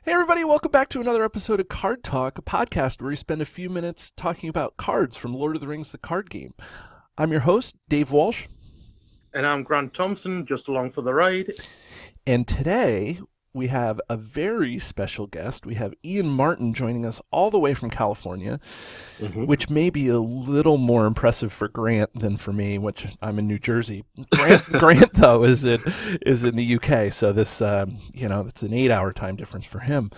Hey, everybody, welcome back to another episode of Card Talk, a podcast where we spend a few minutes talking about cards from Lord of the Rings, the card game. I'm your host, Dave Walsh. And I'm Grant Thompson, just along for the ride. And today we have a very special guest. We have Ian Martin joining us all the way from California, which may be a little more impressive for Grant than for me, which I'm in New Jersey. Grant though, is in the UK, so this, it's an 8-hour time difference for him.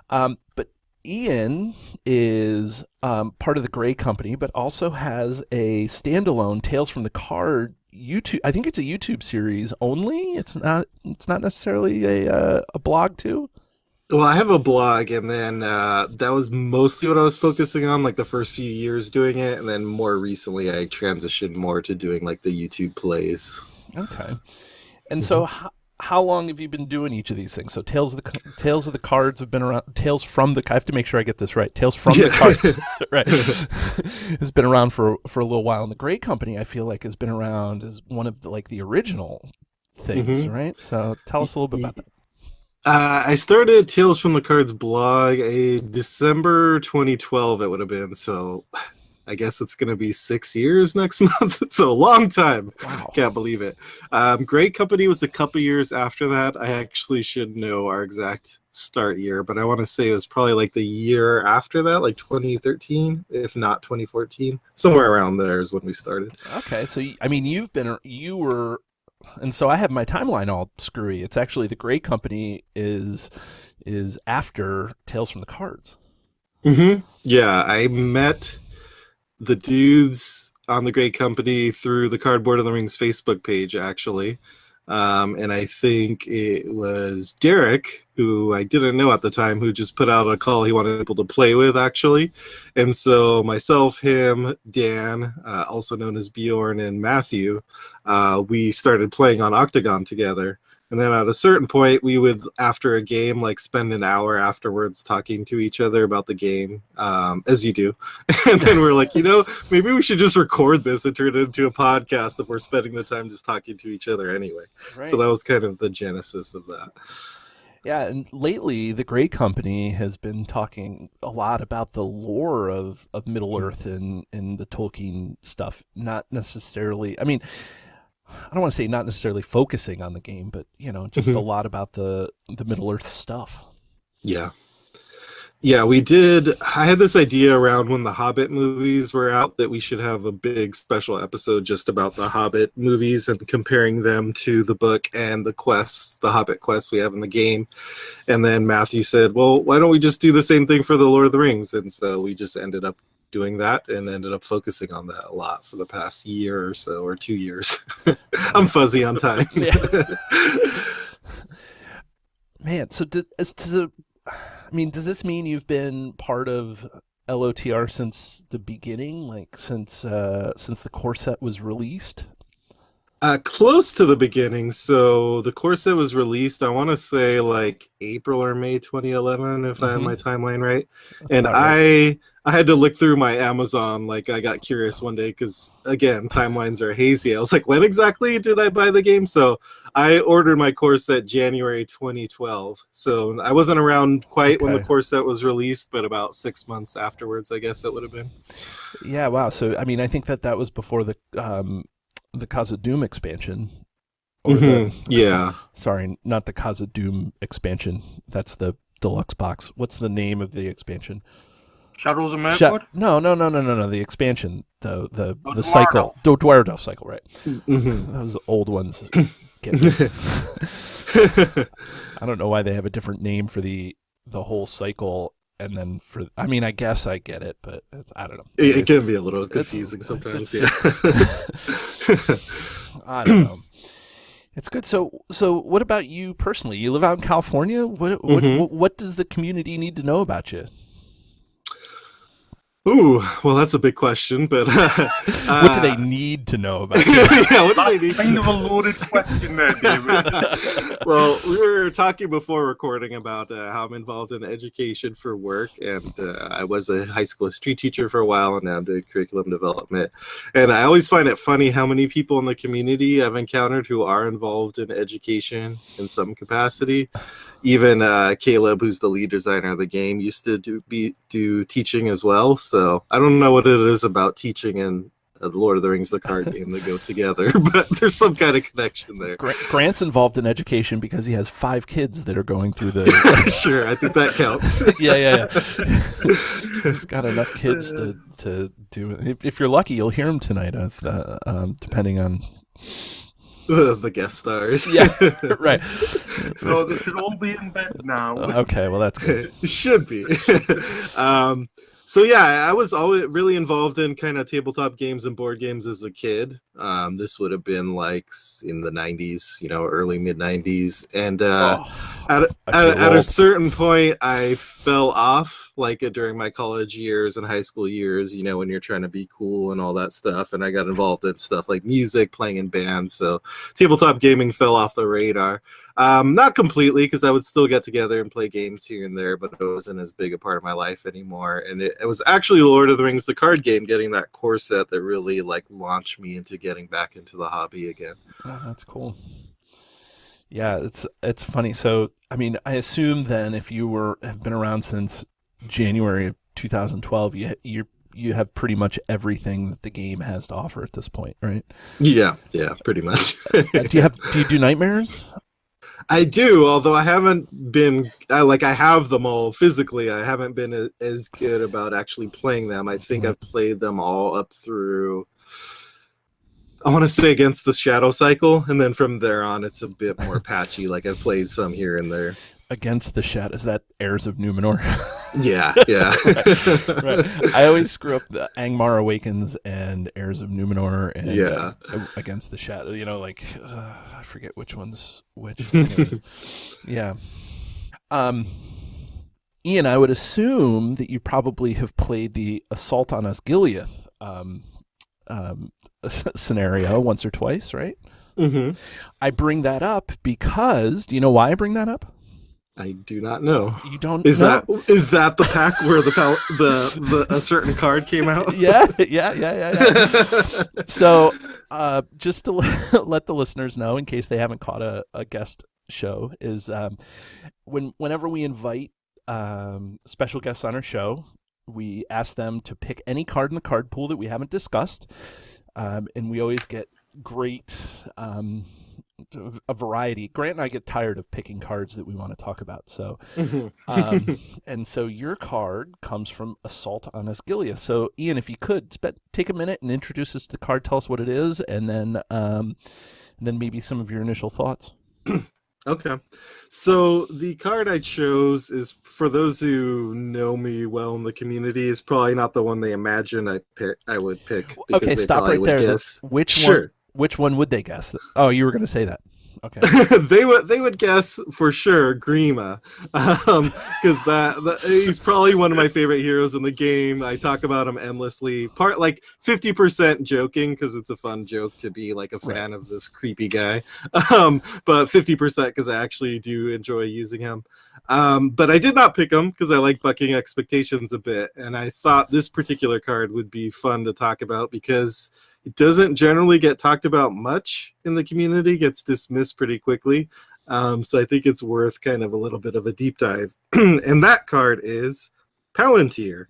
But Ian is part of the Gray Company, but also has a standalone Tales from the Card YouTube. I think it's a YouTube series only. It's not necessarily a blog too. Well, I have a blog, and then that was mostly what I was focusing on, like the first few years doing it, and then more recently I transitioned more to doing like the YouTube plays. Okay. And so how long have you been doing each of these things? So Tales of the Cards have been around. I have to make sure I get this right. Tales from the Cards, right? Has been around for a little while. And the Gray Company, I feel like, has been around as one of the original things, right? So tell us a little bit about that. I started Tales from the Cards blog December 2012. It would have been, so I guess it's going to be 6 years next month. So a long time. Wow. Can't believe it. Great Company was a couple years after that. I actually should know our exact start year, but I want to say it was probably like the year after that, like 2013, if not 2014. Somewhere around there is when we started. Okay. So, I mean, you were, and so I have my timeline all screwy. It's actually the Gray Company is after Tales from the Cards. Yeah, I met the dudes on the Great Company through the Cardboard of the Rings Facebook page, actually. And I think it was Derek, who I didn't know at the time, who just put out a call he wanted people to play with, actually. And so myself, him, Dan, also known as Bjorn, and Matthew, we started playing on Octagon together. And then at a certain point, we would, after a game, like spend an hour afterwards talking to each other about the game, as you do. And then we're like, maybe we should just record this and turn it into a podcast if we're spending the time just talking to each other anyway. Right. So that was kind of the genesis of that. Yeah, and lately the Gray Company has been talking a lot about the lore of Middle-earth and the Tolkien stuff. Not necessarily, I mean, I don't want to say not necessarily focusing on the game, but, just a lot about the Middle-earth stuff. Yeah. Yeah, we did. I had this idea around when the Hobbit movies were out that we should have a big special episode just about the Hobbit movies and comparing them to the book and the quests, the Hobbit quests we have in the game. And then Matthew said, well, why don't we just do the same thing for the Lord of the Rings? And so we just ended up doing that and ended up focusing on that a lot for the past year or so, or 2 years. I'm fuzzy on time. Man, so does this mean you've been part of LOTR since the beginning, like since the core set was released? Close to the beginning. So the core set was released, I want to say like April or May 2011, if I have my timeline right. That's and right. I had to look through my Amazon. Like, I got curious one day because, again, timelines are hazy. I was like, when exactly did I buy the game? So I ordered my core set January 2012. So I wasn't around quite when the core set was released, but about 6 months afterwards, I guess it would have been. Yeah, wow. So, I mean, I think that was before the Khazad-dûm expansion. Yeah. Sorry, not the Khazad-dûm expansion. That's the deluxe box. What's the name of the expansion? Shadows of Mirkwood? No. The expansion, the cycle, the Dwardoff cycle, right? Those old ones. I don't know why they have a different name for the whole cycle, and then I guess I get it, but I don't know. It can be a little confusing sometimes. Yeah. I don't know. It's good. So what about you personally? You live out in California. What does the community need to know about you? Ooh, well, that's a big question, but what do they need to know about you? Yeah, what do they need? Kind of a loaded question there, David. Well, we were talking before recording about how I'm involved in education for work, and I was a high school history teacher for a while, and now I'm doing curriculum development. And I always find it funny how many people in the community I've encountered who are involved in education in some capacity. even Caleb, who's the lead designer of the game, used to do teaching as well. So I don't know what it is about teaching and Lord of the Rings, the card game, that go together, but there's some kind of connection there. Grant's involved in education because he has 5 kids that are going through the. Sure, I think that counts. Yeah. He's got enough kids to do it. If you're lucky, you'll hear him tonight. Depending on the guest stars. Yeah, right. So they should all be in bed now. Okay, well that's good. It should be. So yeah, I was always really involved in kind of tabletop games and board games as a kid. This would have been like in the 90s, early mid 90s. And at a certain point, I fell off like during my college years and high school years, when you're trying to be cool and all that stuff. And I got involved in stuff like music, playing in bands. So tabletop gaming fell off the radar. Not completely, because I would still get together and play games here and there, but it wasn't as big a part of my life anymore. And it was actually Lord of the Rings, the card game, getting that core set that really launched me into getting back into the hobby again. Oh, that's cool. Yeah, it's funny. So, I mean, I assume then if you have been around since January of 2012, you have pretty much everything that the game has to offer at this point, right? Yeah, pretty much. Do you do nightmares? I do, although I haven't been I have them all physically. I haven't been as good about actually playing them. I think I've played them all up through, I want to say, Against the Shadow Cycle, and then from there on it's a bit more patchy. I've played some here and there. Against the Shadow, is that Heirs of Numenor? Yeah. Right. I always screw up the Angmar Awakens and Heirs of Numenor and Against the Shadow. I forget which one's which. Yeah. Ian, I would assume that you probably have played the Assault on Osgiliath scenario once or twice, right? Mm-hmm. I bring that up because, do you know why I bring that up? I do not know. You don't is know? Is that the pack where a certain card came out? Yeah. So, just to let the listeners know, in case they haven't caught a guest show, is whenever we invite special guests on our show, we ask them to pick any card in the card pool that we haven't discussed, and we always get great. A variety. Grant and I get tired of picking cards that we want to talk about. So, and so your card comes from Assault on Osgiliath. So, Ian, if you could take a minute and introduce us to the card, tell us what it is, and then maybe some of your initial thoughts. Okay. So the card I chose is, for those who know me well in the community, is probably not the one they imagine I would pick. Okay, stop right there. Guess. Which one would they guess? Oh, you were going to say that. Okay. they would guess for sure Grima, because he's probably one of my favorite heroes in the game. I talk about him endlessly. 50% joking because it's a fun joke to be a fan of this creepy guy, but 50% because I actually do enjoy using him. But I did not pick him because I like bucking expectations a bit, and I thought this particular card would be fun to talk about because it doesn't generally get talked about much in the community, gets dismissed pretty quickly. So I think it's worth kind of a little bit of a deep dive. And that card is Palantir.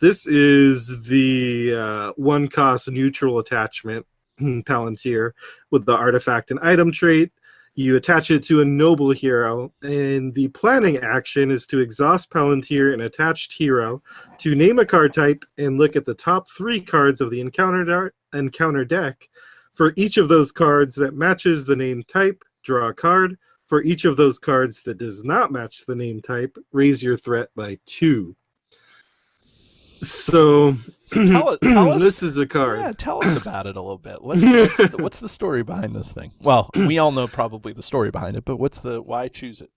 This is the one-cost neutral attachment, Palantir, with the artifact and item trait. You attach it to a noble hero, and the planning action is to exhaust Palantir, an attached hero, to name a card type and look at the top 3 cards of the encounter deck. For each of those cards that matches the name type, draw a card. For each of those cards that does not match the name type, raise your threat by 2. So tell us, this is a card. Yeah, tell us about it a little bit. What's the story behind this thing? Well, we all know probably the story behind it, but why choose it?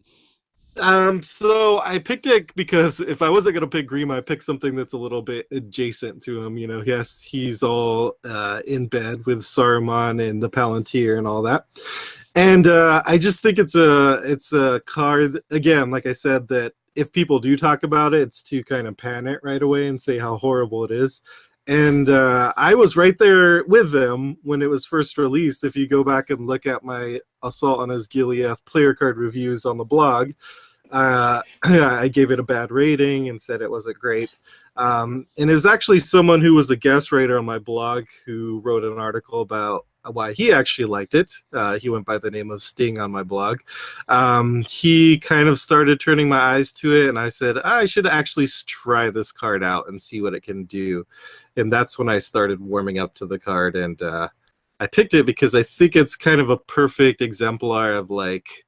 So I picked it because if I wasn't going to pick Grima, I picked something that's a little bit adjacent to him. Yes, he's all in bed with Saruman and the Palantir and all that. And I just think it's a card, again, like I said, that if people do talk about it, it's to kind of pan it right away and say how horrible it is. And I was right there with them when it was first released. If you go back and look at my Assault on Osgiliath player card reviews on the blog, I gave it a bad rating and said it wasn't great. And it was actually someone who was a guest writer on my blog who wrote an article about why he actually liked it. He went by the name of Sting on my blog. He kind of started turning my eyes to it, and I said, I should actually try this card out and see what it can do. And that's when I started warming up to the card, and I picked it because I think it's kind of a perfect exemplar of like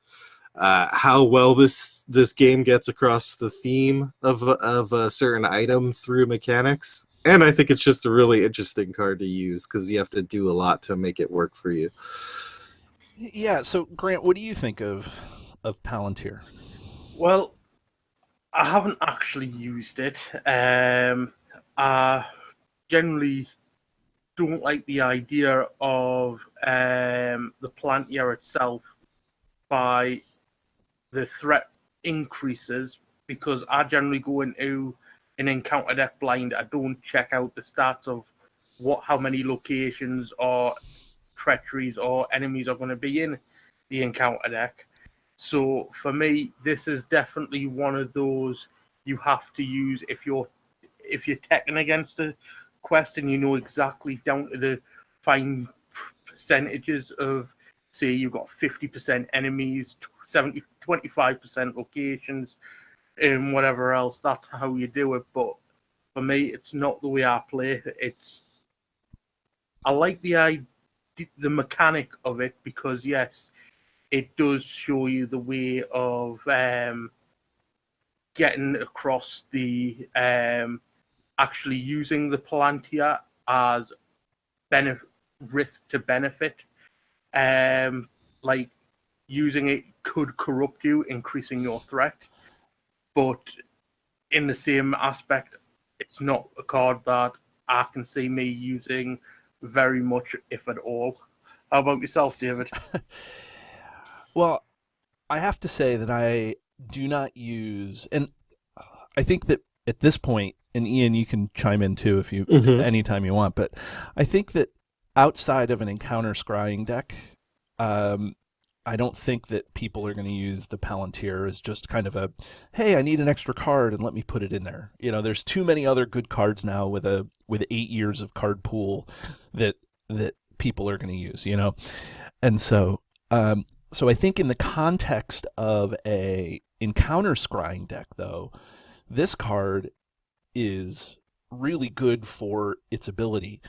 how well this game gets across the theme of a certain item through mechanics. And I think it's just a really interesting card to use because you have to do a lot to make it work for you. Yeah, so Grant, what do you think of Palantir? Well, I haven't actually used it. I generally don't like the idea of the Palantir itself by the threat increases, because I generally go into an encounter deck blind. I don't check out the stats of how many locations or treacheries or enemies are going to be in the encounter deck. So for me, this is definitely one of those you have to use if you're teching against a quest and you know exactly down to the fine percentages of, say you've got 50% enemies, 25% locations, and whatever else. That's how you do it. But for me, it's not the way I play. I like the mechanic of it, because yes, it does show you the way of getting across the actually using the Palantir as risk to benefit. Like using it could corrupt you, increasing your threat. But in the same aspect, it's not a card that I can see me using very much, if at all. How about yourself, David? Well, I have to say that I do not use, and I think that at this point, and Ian, you can chime in too if you anytime you want, but I think that outside of an encounter scrying deck, I don't think that people are going to use the Palantir as just kind of a, hey, I need an extra card and let me put it in there. You know, there's too many other good cards now with 8 years of card pool that people are going to use, you know? And so I think in the context of a encounter scrying deck, though, this card is really good for its ability.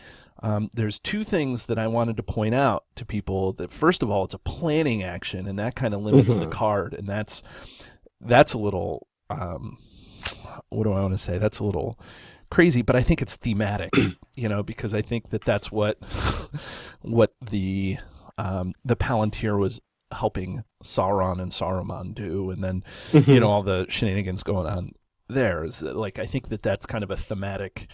There's two things that I wanted to point out to people. That first of all, it's a planning action, and that kind of limits the card, and that's a little what do I want to say? That's a little crazy, but I think it's thematic, you know, because I think that that's what the Palantir was helping Sauron and Saruman do, and then you know all the shenanigans going on there. Is like, I think that that's kind of a thematic.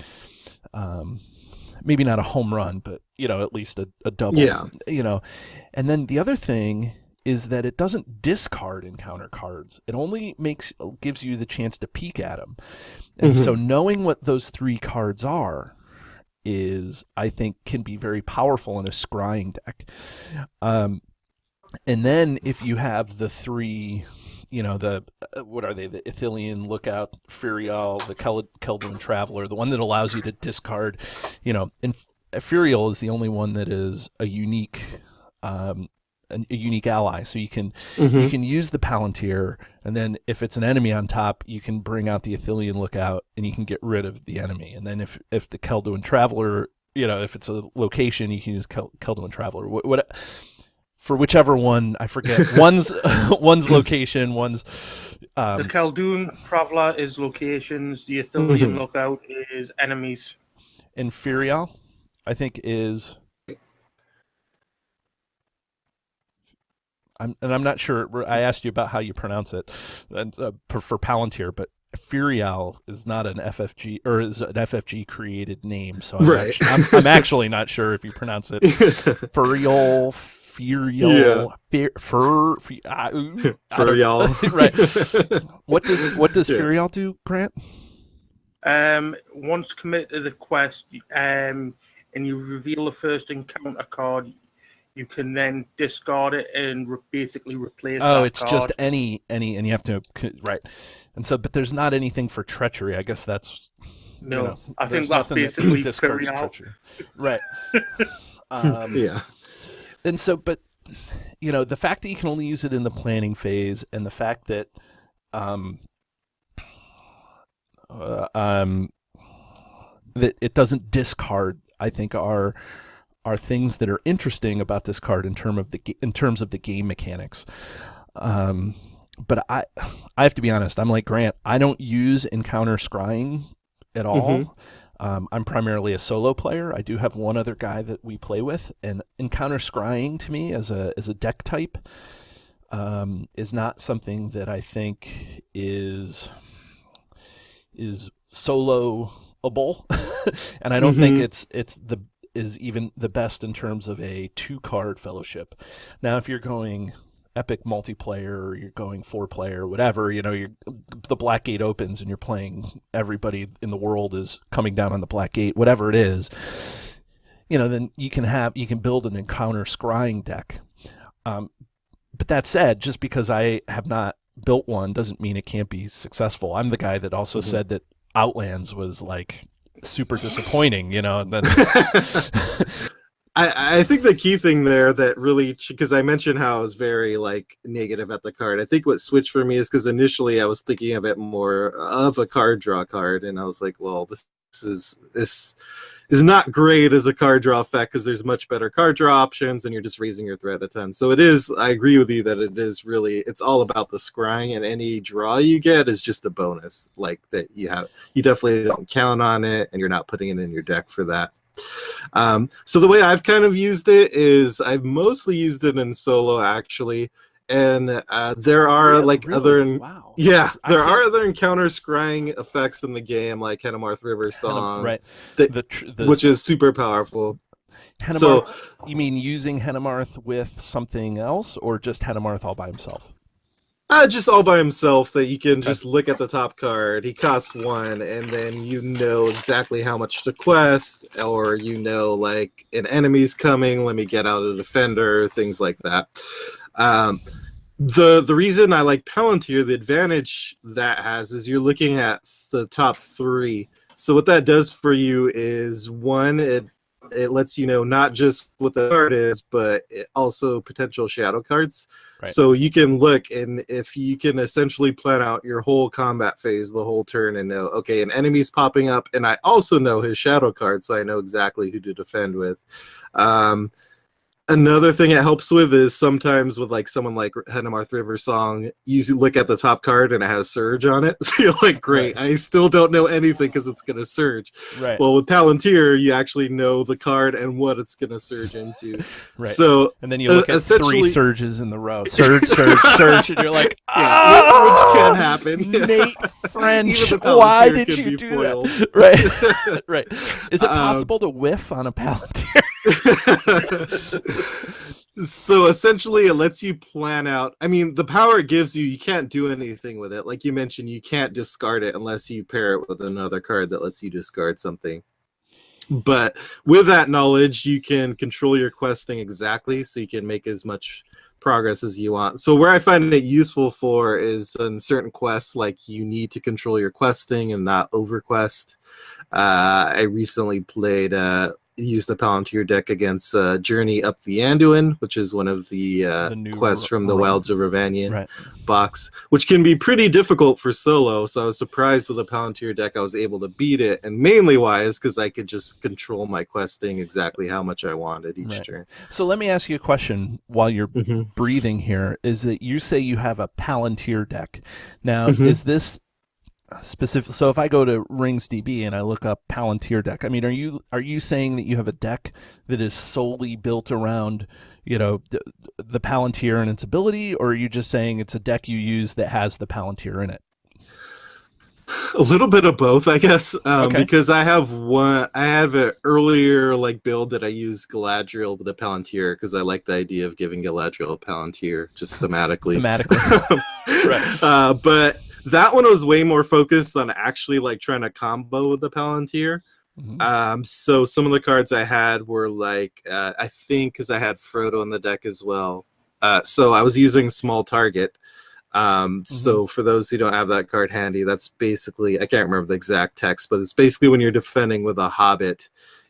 Maybe not a home run, but, you know, at least a double, you know. And then the other thing is that it doesn't discard encounter cards. It only gives you the chance to peek at them. And so knowing what those 3 cards are is, I think, can be very powerful in a scrying deck. And then if you have the 3... you know, what are they? The Ithilien Lookout, Furial, the Keldon Traveler, the one that allows you to discard, you know, and Furial is the only one that is a unique ally. So you can use the Palantir, and then if it's an enemy on top, you can bring out the Ithilien Lookout and you can get rid of the enemy. And then if the Keldon Traveler, you know, if it's a location, you can use Keldon Traveler. What for whichever one, I forget. One's location, one's... the Keldon Traveler is locations, the Ithilien Lookout is enemies. And Furial, I think, is... I'm not sure. I asked you about how you pronounce it and, for Palantir, but Furial is not an FFG, or is an FFG created name, so I'm actually not sure if you pronounce it Furial, Furial, Furial. Right. What does Furial do, Grant? Once committed to the quest, and you reveal the first encounter card, you can then discard it and basically replace that it's card. just any, and you have to, right. And so, but there's not anything for treachery. I guess that's, no, I think that's basically discards treachery. Right. Yeah. And so, but, the fact that you can only use it in the planning phase, and the fact that, that it doesn't discard, I think are things that are interesting about this card in terms of the game mechanics. But I have to be honest. I'm like Grant. I don't use encounter scrying at all. I'm primarily a solo player. I do have one other guy that we play with, and encounter scrying to me as a deck type is not something that I think is soloable, and I don't think is even the best in terms of a 2-card fellowship. Now, if you're going epic multiplayer, or you're going 4-player, whatever, the Black Gate opens and you're playing, everybody in the world is coming down on the Black Gate, whatever it is, then you can build an encounter scrying deck. But that said, just because I have not built one doesn't mean it can't be successful. I'm the guy that also said that Outlands was like super disappointing, and then I think the key thing there that really, because I mentioned how I was very negative at the card. I think what switched for me is because initially I was thinking of it more of a card draw card, and I was like, well, this is not great as a card draw effect because there's much better card draw options and you're just raising your threat a ton. So it is, I agree with you that it's all about the scrying, and any draw you get is just a bonus that you definitely don't count on it, and you're not putting it in your deck for that. So the way I've kind of used it is I've mostly used it in solo actually. And there are other other encounter scrying effects in the game, like Hennemarth River Song, right? Which is super powerful. So you mean using Hennemarth with something else, or just Hennemarth all by himself? Just all by himself, that you can just look at the top card. He costs 1, and then you know exactly how much to quest, or an enemy's coming, let me get out a defender, things like that. The reason I like Palantir, the advantage that has is you're looking at the top 3. So what that does for you is, one, it lets you know not just what the card is, but also potential shadow cards. Right. So you can look, and if you can essentially plan out your whole combat phase, the whole turn, and know, okay, an enemy's popping up, and I also know his shadow card, so I know exactly who to defend with. Another thing it helps with is sometimes with someone like Hennemarth River Song, you look at the top card and it has Surge on it. So you're like, great, right. I still don't know anything because it's going to Surge. Right. Well, with Palantir, you actually know the card and what it's going to Surge into. Right. So, and then you look at 3 surges in the row. Surge, surge, and you're like, which can happen. Nate French, why did you do that? Right. Right. Is it possible to whiff on a Palantir? So essentially it lets you plan out, the power it gives you can't do anything with it. Like you mentioned, you can't discard it unless you pair it with another card that lets you discard something. But with that knowledge, you can control your questing exactly, so you can make as much progress as you want. So where I find it useful for is in certain quests, like you need to control your questing and not overquest. I recently used the Palantir deck against Journey Up the Anduin, which is one of the quests from the Wilds of Ravanian box, which can be pretty difficult for solo. So I was surprised with the Palantir deck I was able to beat it, and mainly why is because I could just control my questing exactly how much I wanted each turn. So let me ask you a question while you're breathing here, is that you say you have a Palantir deck. Now, is this specific? So if I go to RingsDB and I look up Palantir deck, are you saying that you have a deck that is solely built around the Palantir and its ability, or are you just saying it's a deck you use that has the Palantir in it? A little bit of both, I guess, because I have an earlier build that I use Galadriel with a Palantir because I like the idea of giving Galadriel a Palantir just thematically. Right. But That one was way more focused on actually like trying to combo with the Palantir. So some of the cards I had were like, I think because I had Frodo in the deck as well. So I was using small target. So for those who don't have that card handy, that's basically, I can't remember the exact text, but it's basically when you're defending with a Hobbit,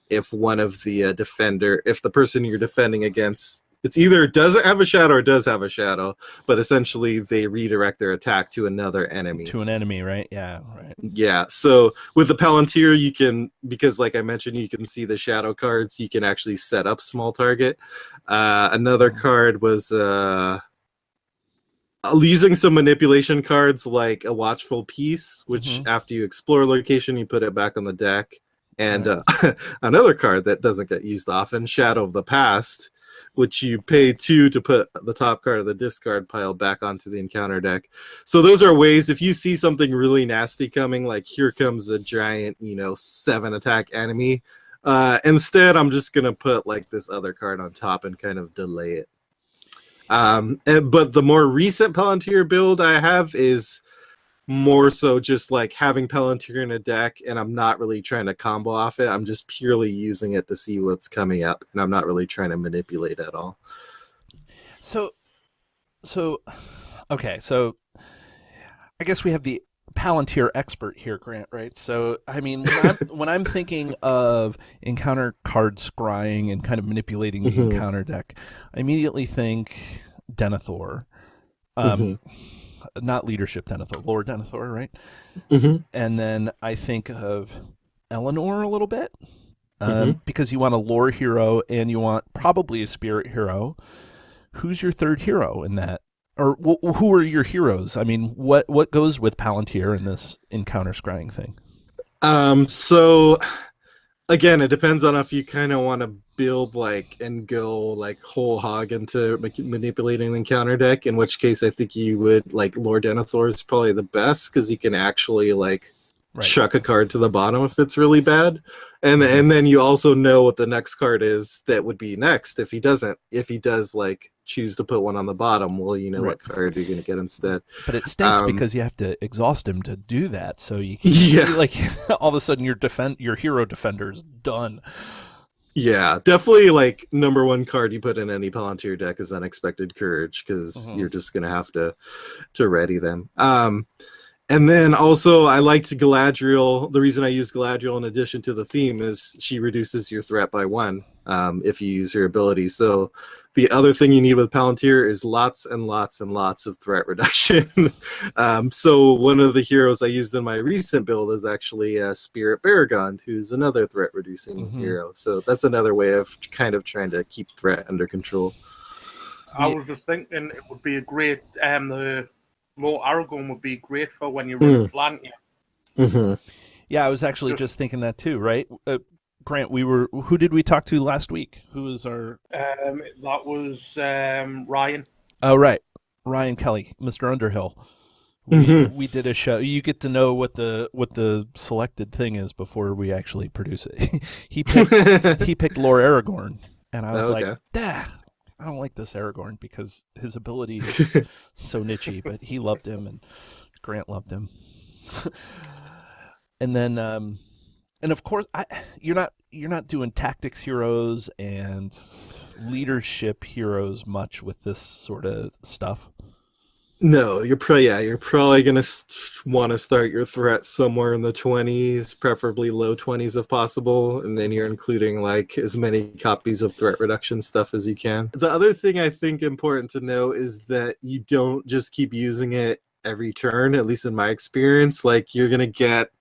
if one of the if the person you're defending against, it's either doesn't have a shadow or does have a shadow, but essentially they redirect their attack to another enemy. To an enemy, right? Yeah, right. Yeah, so with the Palantir, you can, because like I mentioned, you can see the shadow cards, you can actually set up small target. Another card was using some manipulation cards like a Watchful Piece, which after you explore a location, you put it back on the deck. And another card that doesn't get used often, Shadow of the Past, which you pay 2 to put the top card of the discard pile back onto the encounter deck. So those are ways, if you see something really nasty coming, like here comes a giant, 7 attack enemy, instead I'm just going to put like this other card on top and kind of delay it. But the more recent Palantir build I have is more so just like having Palantir in a deck, and I'm not really trying to combo off it. I'm just purely using it to see what's coming up, and I'm not really trying to manipulate at all. So I guess we have the Palantir expert here, Grant, right? So, I mean, when I'm thinking of encounter card scrying and kind of manipulating the encounter deck, I immediately think Denethor. Not leadership Denethor, Lord Denethor, right? And then I think of Eleanor a little bit, because you want a lore hero and you want probably a spirit hero. Who's your third hero in that? Or who are your heroes? I mean, what goes with Palantir in this encounter scrying thing? So again, it depends on if you kind of want to build like and go like whole hog into manipulating the encounter deck, in which case I think you would like Lord Denethor is probably the best, because you can actually like chuck a card to the bottom if it's really bad, and then you also know what the next card is that would be next if he does like choose to put one on the bottom. Well, you know what card you're going to get instead. But it stinks because you have to exhaust him to do that, so you like all of a sudden your hero defender is done. Yeah, definitely like number one card you put in any Palantir deck is Unexpected Courage, because you're just going to have to ready them. And then also I liked Galadriel. The reason I use Galadriel in addition to the theme is she reduces your threat by 1 if you use her ability. So the other thing you need with Palantir is lots and lots and lots of threat reduction. So one of the heroes I used in my recent build is actually Spirit Baragond, who's another threat reducing hero. So that's another way of kind of trying to keep threat under control. I was just thinking it would be a great, the Low Aragorn would be great for when you're running Palantir. Yeah, I was actually just thinking that too, right? Grant, who did we talk to last week? Who was our... that was Ryan. Oh, right. Ryan Kelly, Mr. Underhill. We did a show. You get to know what the selected thing is before we actually produce it. he picked Lord Aragorn, and I was like, I don't like this Aragorn because his ability is so nichey, but he loved him, and Grant loved him. And then, and of course, you're not doing tactics heroes and leadership heroes much with this sort of stuff. No, you're probably gonna want to start your threat somewhere in the 20s, preferably low 20s if possible, and then you're including like as many copies of threat reduction stuff as you can. The other thing I think important to know is that you don't just keep using it every turn. At least in my experience, like you're gonna get,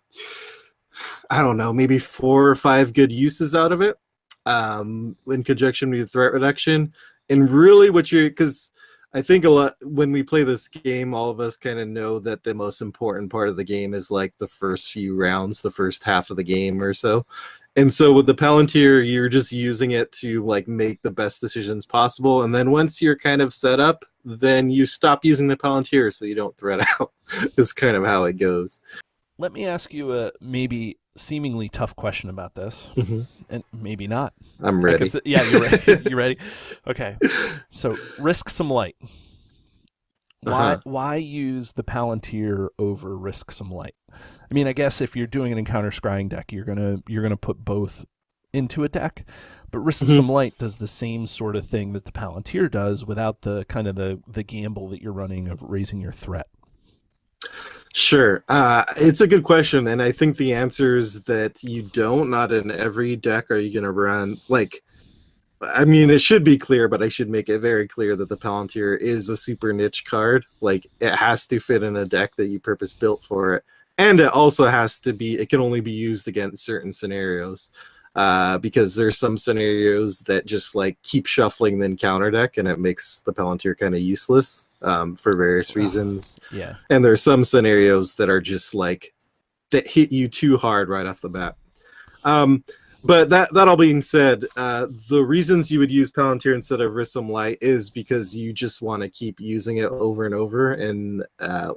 I don't know, maybe 4 or 5 good uses out of it, in conjunction with threat reduction, and really because I think a lot when we play this game, all of us kind of know that the most important part of the game is like the first few rounds, the first half of the game or so. And so with the Palantir, you're just using it to like make the best decisions possible. And then once you're kind of set up, then you stop using the Palantir so you don't threat out. It's kind of how it goes. Let me ask you a maybe seemingly tough question about this, and maybe not. I'm ready. Yeah, you're ready. You ready? Okay. So, risk some light. Why use the Palantir over Risk Some Light? I mean, I guess if you're doing an encounter scrying deck, you're gonna put both into a deck, but Risk Some Light does the same sort of thing that the Palantir does without the kind of the gamble that you're running of raising your threat. Sure. It's a good question, and I think the answer is that you don't. Not in every deck are you going to run, like, I mean, it should be clear, but I should make it very clear that the Palantir is a super niche card. Like, it has to fit in a deck that you purpose-built for it, and it also has to be, it can only be used against certain scenarios. Because there's some scenarios that just like keep shuffling then counter deck, and it makes the Palantir kind of useless for various reasons. Yeah. And there's some scenarios that are just like that hit you too hard right off the bat. But that all being said, the reasons you would use Palantir instead of Risk Some Light is because you just want to keep using it over and over, and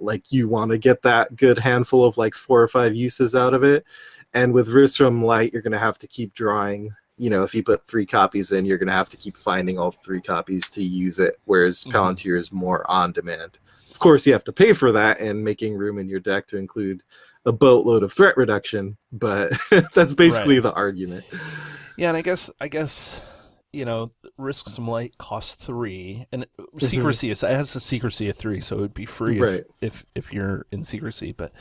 like you want to get that good handful of like 4 or 5 uses out of it. And with Risk Some Light, you're going to have to keep drawing. You know, if you put 3 copies in, you're going to have to keep finding all 3 copies to use it, whereas Palantir is more on demand. Of course, you have to pay for that and making room in your deck to include a boatload of threat reduction, but that's basically the argument. Yeah, and I guess you know, Risk Some Light costs 3, and secrecy it has a secrecy of 3, so it would be free if you're in secrecy, but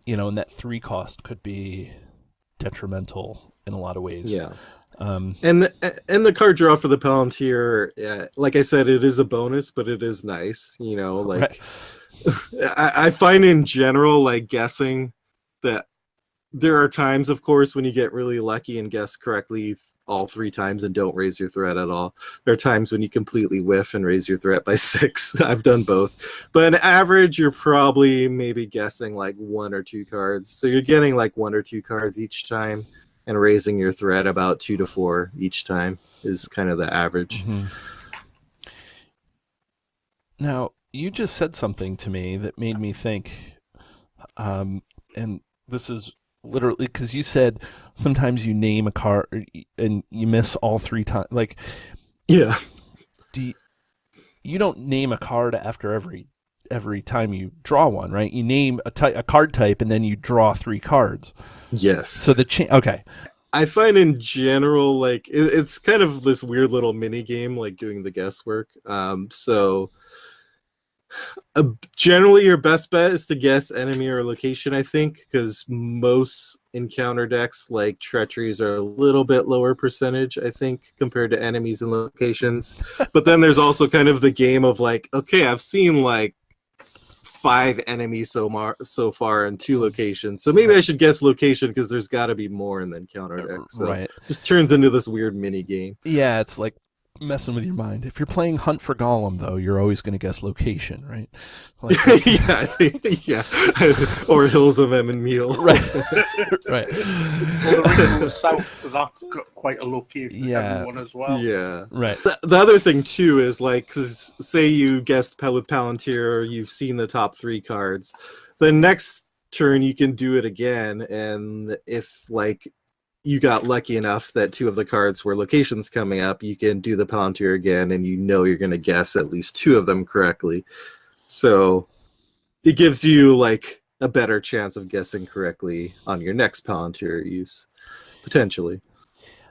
you know, and that 3 cost could be detrimental in a lot of ways. Yeah. And the card draw for the Palantir, like I said, it is a bonus, but it is nice. You know, like I find in general, like guessing that there are times, of course, when you get really lucky and guess correctly all 3 times and don't raise your threat at all. There are times when you completely whiff and raise your threat by 6. I've done both. But on average, you're probably maybe guessing like 1 or 2 cards. So you're getting like 1 or 2 cards each time and raising your threat about 2 to 4 each time is kind of the average. Now, you just said something to me that made me think, and this is literally because you said sometimes you name a card and you miss all 3 times. Like, yeah, you don't name a card after every time you draw one, right? You name a card type and then you draw 3 cards. Yes. So okay. I find in general, like it's kind of this weird little mini game, like doing the guesswork. So generally, your best bet is to guess enemy or location, I think, because most encounter decks like treacheries are a little bit lower percentage, I think, compared to enemies and locations. But then there's also kind of the game of like, okay, I've seen like 5 enemies so far in 2 locations, so maybe I should guess location because there's got to be more in the encounter deck. So it just turns into this weird mini game. Yeah, it's like messing with your mind. If you're playing Hunt for Gollum, though, you're always going to guess location, right? Like, yeah. Or Hills of Emmenmeal. Right. Well, the ring south, that's got quite a location one as well. Yeah. Right. The other thing, too, is like, 'cause say you guessed with Palantir, you've seen the top 3 cards. The next turn, you can do it again, and if, like, you got lucky enough that 2 of the cards were locations coming up, you can do the Palantir again, and you know you're going to guess at least 2 of them correctly. So it gives you like a better chance of guessing correctly on your next Palantir use, potentially.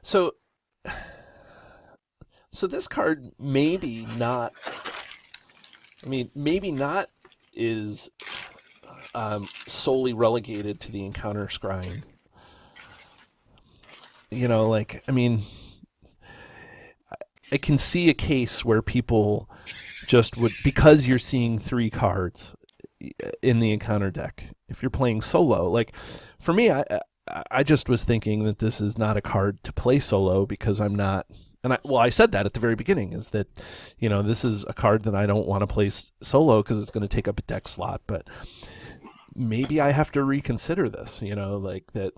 So this card maybe not is solely relegated to the encounter scrying. You know, like, I mean, I can see a case where people just would, because you're seeing 3 cards in the encounter deck, if you're playing solo, like, for me, I just was thinking that this is not a card to play solo because I'm not, and I said that at the very beginning, is that, you know, this is a card that I don't want to play solo because it's going to take up a deck slot, but maybe I have to reconsider this, you know, like that.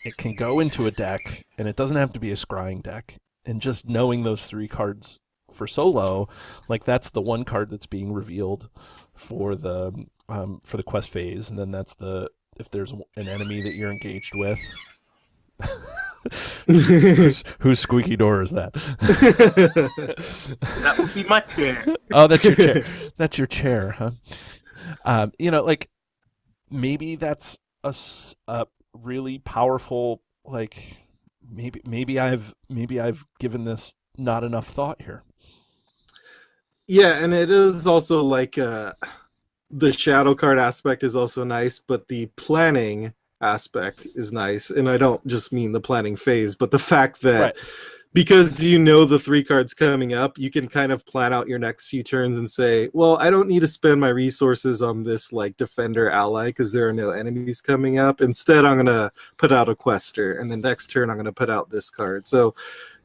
It can go into a deck, and it doesn't have to be a scrying deck. And just knowing those 3 cards for solo, like that's the 1 card that's being revealed for the quest phase, and then that's if there's an enemy that you're engaged with. Whose squeaky door is that? That would be my chair. Oh, that's your chair. That's your chair, huh? Like maybe that's a really powerful. Like maybe I've given this not enough thought here. Yeah, and it is also like the shadow card aspect is also nice, but the planning aspect is nice. And I don't just mean the planning phase, but the fact that Right. because you know the 3 cards coming up, you can kind of plan out your next few turns and say, well, I don't need to spend my resources on this like defender ally because there are no enemies coming up. Instead, I'm going to put out a quester, and the next turn I'm going to put out this card. So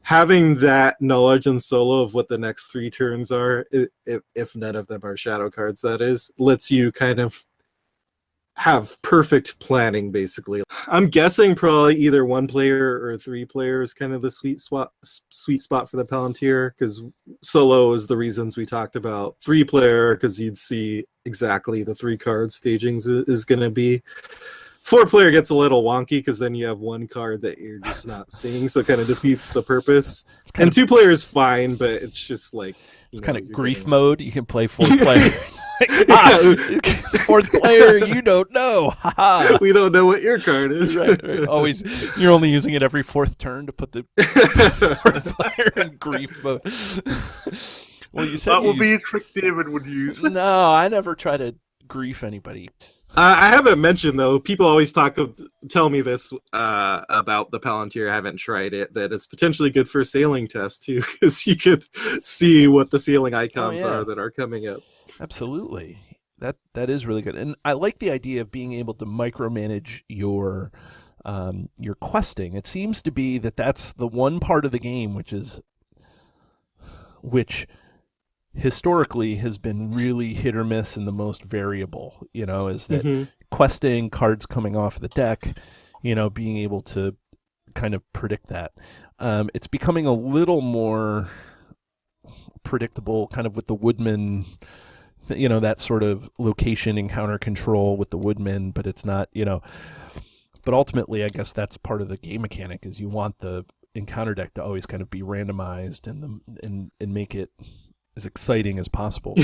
having that knowledge in solo of what the next 3 turns are, if none of them are shadow cards, that is, lets you kind of have perfect planning, basically. I'm guessing probably either 1 player or 3 players kind of the sweet spot for the Palantir, because solo is the reasons we talked about. 3 player, because you'd see exactly the 3 card stagings is going to be. 4 player gets a little wonky because then you have 1 card that you're just not seeing, so it kind of defeats the purpose. And 2 player is fine, but it's just like it's kind of grief mode. You can play 4th player. Fourth player, you don't know. We don't know what your card is. Right. Always, you're only using it every 4th turn to put the 4th player in grief mode. Well, you said that would be a trick David would use. No, I never try to grief anybody. I haven't mentioned, though, people always tell me this about the Palantir. I haven't tried it, that it's potentially good for sailing test, too, because you could see what the sailing icons are that are coming up. Absolutely. That is really good. And I like the idea of being able to micromanage your questing. It seems to be that's the one part of the game which historically has been really hit or miss and the most variable, is that questing, cards coming off the deck, being able to kind of predict that. It's becoming a little more predictable kind of with the Woodman, that sort of location encounter control with the Woodman, but it's not, but ultimately I guess that's part of the game mechanic is you want the encounter deck to always kind of be randomized and make it as exciting as possible.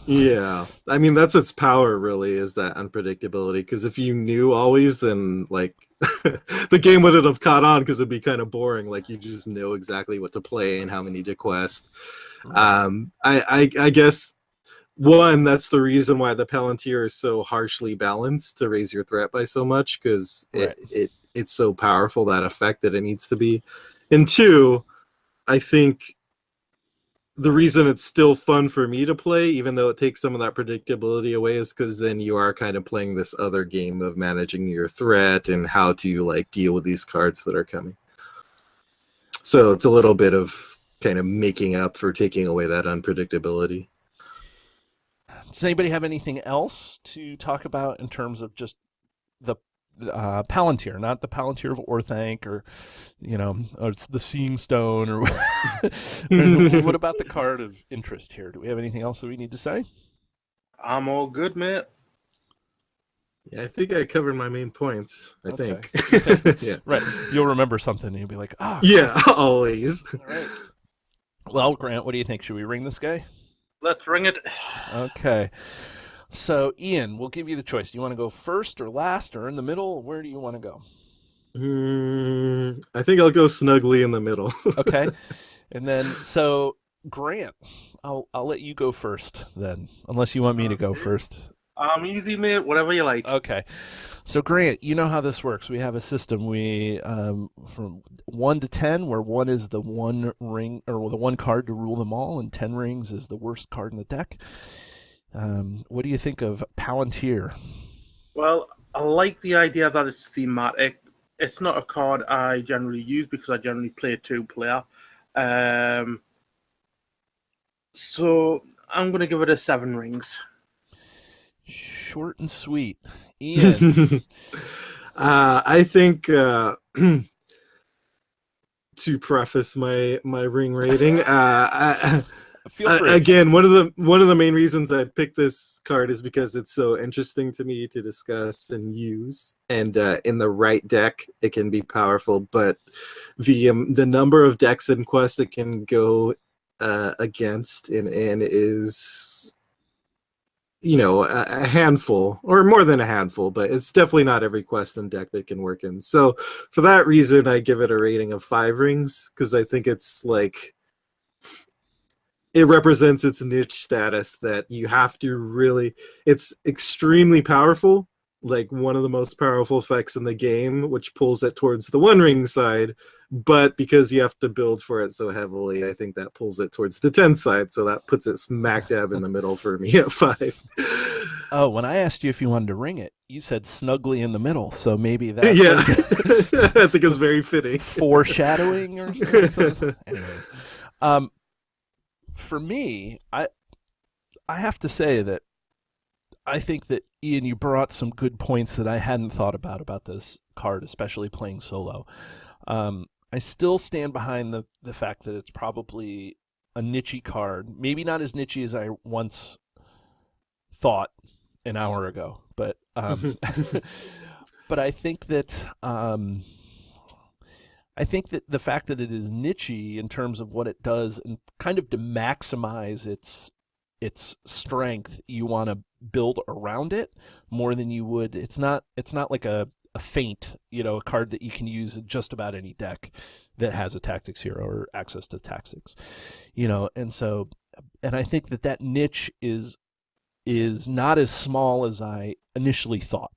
Yeah, I mean that's its power really, is that unpredictability, because if you knew always, then like the game wouldn't have caught on because it'd be kind of boring. Like you just know exactly what to play and how many to quest. I guess that's the reason why the Palantir is so harshly balanced to raise your threat by so much, because it's so powerful, that effect that it needs to be. And 2, I think the reason it's still fun for me to play, even though it takes some of that predictability away, is because then you are kind of playing this other game of managing your threat and how to like deal with these cards that are coming. So it's a little bit of kind of making up for taking away that unpredictability. Does anybody have anything else to talk about in terms of just the Palantir, not the Palantir of Orthanc or it's the Seeing Stone or what about the card of interest here? Do we have anything else that we need to say? I'm all good, mate. Yeah, I think I covered my main points. I think. Yeah. Right. You'll remember something and you'll be like, oh. Yeah, always. All right. Well, Grant, what do you think? Should we ring this guy? Let's ring it. Okay. So, Ian, we'll give you the choice. Do you want to go first or last or in the middle? Where do you want to go? I think I'll go snugly in the middle. Okay. And then, so, Grant, I'll let you go first then, unless you want me to go first. I'm easy, mate. Whatever you like. Okay. So, Grant, you know how this works. We have a system. We from 1 to 10, where 1 is the one ring or the one card to rule them all, and 10 rings is the worst card in the deck. What do you think of Palantir? Well, I like the idea that it's thematic. It's not a card I generally use because I generally play 2-player. So I'm going to give it a 7 rings. Short and sweet. Ian. I think to preface my ring rating, Feel free. Again, one of the main reasons I picked this card is because it's so interesting to me to discuss and use, and in the right deck, it can be powerful. But the number of decks and quests it can go against and is, a handful, or more than a handful, but it's definitely not every quest and deck that can work in. So for that reason, I give it a rating of 5 rings, because I think it's like, it represents its niche status that you have to really, it's extremely powerful, like one of the most powerful effects in the game, which pulls it towards the 1 ring side, but because you have to build for it so heavily, I think that pulls it towards the 10 side, so that puts it smack dab in the middle for me at 5. Oh, when I asked you if you wanted to ring it, you said snugly in the middle, so maybe that yeah. I think it's very fitting. Foreshadowing or something. Anyways. For me, I have to say that I think that, Ian, you brought some good points that I hadn't thought about this card, especially playing solo. I still stand behind the fact that it's probably a niche-y card. Maybe not as niche-y as I once thought an hour ago, but but I think that the fact that it is niche-y in terms of what it does, and kind of to maximize its strength, you want to build around it more than you would. It's not like a feint, a card that you can use in just about any deck that has a tactics hero or access to tactics, and I think that niche is not as small as I initially thought.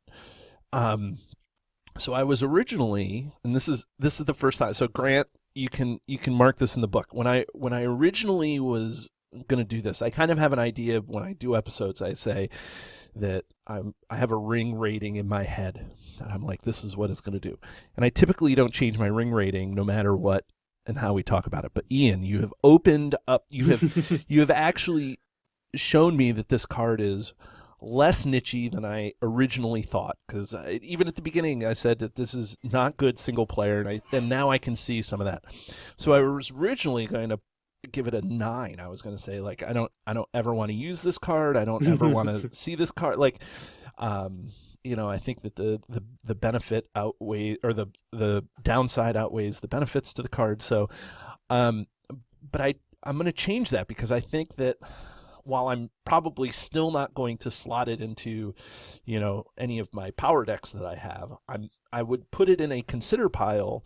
So I was originally, and this is the first time. So Grant, you can mark this in the book. When I originally was going to do this, I kind of have an idea when I do episodes. I say that I have a ring rating in my head that I'm like, this is what it's going to do, and I typically don't change my ring rating no matter what and how we talk about it. But Ian, you have opened up. You have actually shown me that this card is less niche-y than I originally thought, because even at the beginning I said that this is not good single player, and now I can see some of that. So I was originally going to give it a 9. I was going to say, like, I don't ever want to use this card. I don't ever want to see this card. Like, I think that the benefit outweighs, or the downside outweighs the benefits to the card. So, but I'm going to change that, because I think that while I'm probably still not going to slot it into, any of my power decks that I have, I would put it in a consider pile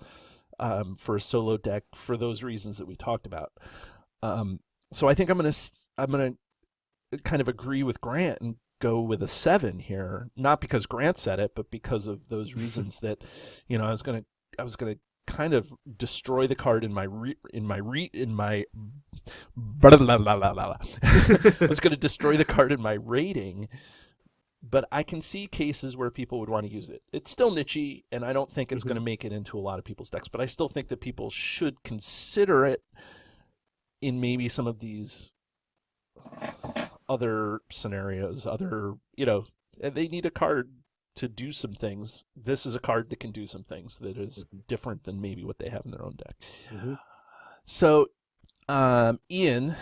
for a solo deck for those reasons that we talked about. So I think I'm gonna kind of agree with Grant and go with a 7 here, not because Grant said it, but because of those reasons that, I was gonna kind of destroy the card in my I was going to destroy the card in my rating, but I can see cases where people would want to use it. It's still niche-y, and I don't think it's going to make it into a lot of people's decks, but I still think that people should consider it in maybe some of these other scenarios. They need a card to do some things. This is a card that can do some things that is different than maybe what they have in their own deck. So, Ian,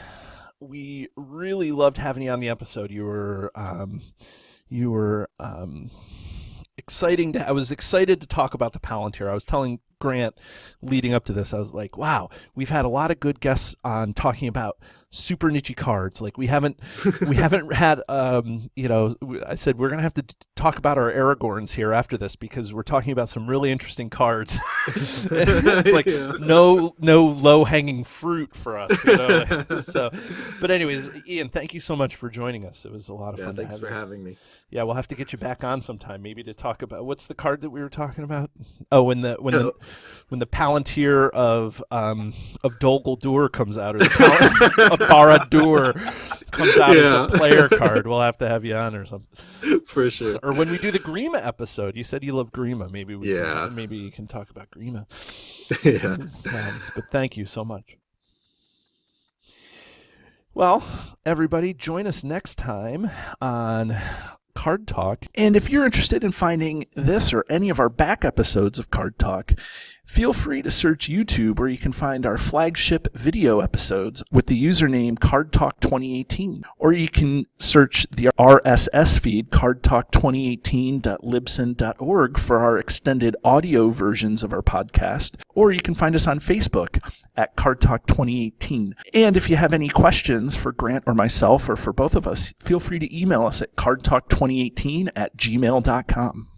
we really loved having you on the episode. You were exciting. I was excited to talk about the Palantir. I was telling Grant leading up to this, I was like, wow, we've had a lot of good guests on talking about super niche cards. Like we haven't had, I said, we're going to have to talk about our Aragorns here after this, because we're talking about some really interesting cards. It's like no low hanging fruit for us, So, but anyways, Ian, thank you so much for joining us. It was a lot of fun. Thanks for having me. Yeah, we'll have to get you back on sometime, maybe to talk about, what's the card that we were talking about? Oh, when the Palantir of Dol Guldur comes out, or the Barad-dûr comes out as a player card, we'll have to have you on or something. For sure. Or when we do the Grima episode, you said you love Grima. Maybe maybe you can talk about Grima. Yeah. But thank you so much. Well, everybody, join us next time on Card Talk. And if you're interested in finding this or any of our back episodes of Card Talk, Feel free to search YouTube where you can find our flagship video episodes with the username CardTalk2018. Or you can search the RSS feed cardtalk2018.libsyn.org for our extended audio versions of our podcast. Or you can find us on Facebook at CardTalk2018. And if you have any questions for Grant or myself or for both of us, feel free to email us at cardtalk2018@gmail.com.